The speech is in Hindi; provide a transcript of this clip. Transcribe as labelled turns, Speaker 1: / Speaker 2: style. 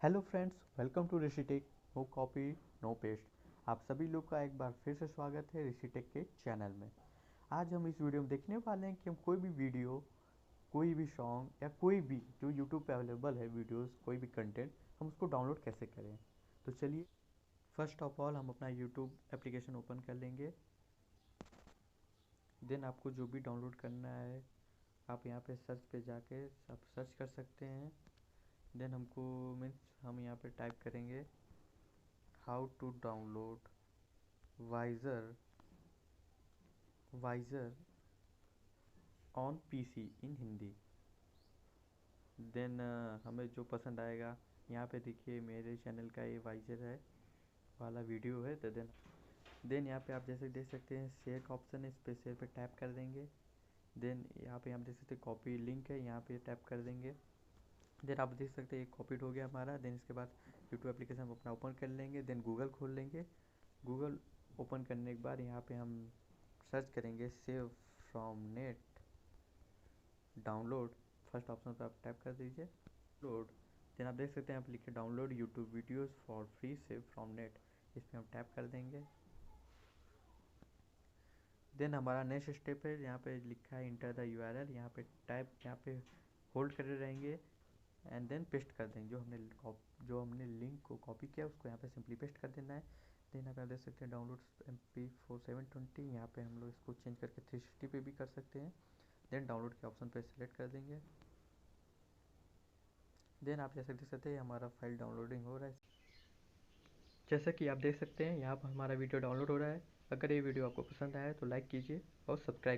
Speaker 1: Hello friends, welcome to RishiTech. No copy no paste. आप सभी लोग का एक बार फिर से स्वागत है ऋषिटेक के चैनल में। आज हम इस वीडियो में देखने वाले हैं कि हम कोई भी वीडियो, कोई भी सॉन्ग या कोई भी जो यूट्यूब पे अवेलेबल है वीडियोस, कोई भी कंटेंट, हम उसको डाउनलोड कैसे करें। तो चलिए, फर्स्ट ऑफ ऑल हम अपना यूट्यूब एप्लीकेशन ओपन कर लेंगे। देन आपको जो भी डाउनलोड करना है आप यहाँ पे सर्च पे जाके आप सर्च कर सकते हैं। देन हमको मीन्स हम यहाँ पे टाइप करेंगे how to download Vysor Vysor on PC in Hindi. Then हमें जो पसंद आएगा, यहाँ पे देखिए मेरे चैनल का ये वाइजर है वाला वीडियो है। तो देन यहाँ पे आप जैसे देख सकते हैं शेयर का ऑप्शन है, इस पर शेयर पे टैप कर देंगे। देन यहाँ पे आप देख सकते हैं कॉपी लिंक है, यहाँ पे टैप कर देंगे। देन आप देख सकते हैं ये कॉपीड हो गया हमारा। देन इसके बाद यूट्यूब एप्लीकेशन हम अपना ओपन कर लेंगे। देन गूगल खोल लेंगे। गूगल ओपन करने के बाद यहाँ पे हम सर्च करेंगे save from net download. First option पर आप टैप कर दीजिए लोड। देन आप देख सकते हैं यहाँ पे लिखे download YouTube videos for free save from net. इस पर हम टैप कर देंगे। देन हमारा नेक्स्ट स्टेप है, यहाँ पे लिखा है इंटर द यूआरएल। यहाँ पे टाइप, यहाँ पे होल्ड करे रहेंगे एंड देन पेस्ट कर देंगे। जो हमने लिंक को कॉपी किया उसको यहाँ पे सिंपली पेस्ट कर देना है। देन आप देख सकते हैं डाउनलोड MP4720। यहाँ पे हम लोग इसको चेंज करके 360 पे भी कर सकते हैं। देन डाउनलोड के ऑप्शन पे सिलेक्ट कर देंगे। देन आप जैसे देख सकते हैं हमारा फाइल डाउनलोडिंग हो रहा है। जैसा कि आप देख सकते हैं यहाँ पर हमारा वीडियो डाउनलोड हो रहा है। अगर ये वीडियो आपको पसंद आया तो लाइक कीजिए और सब्सक्राइब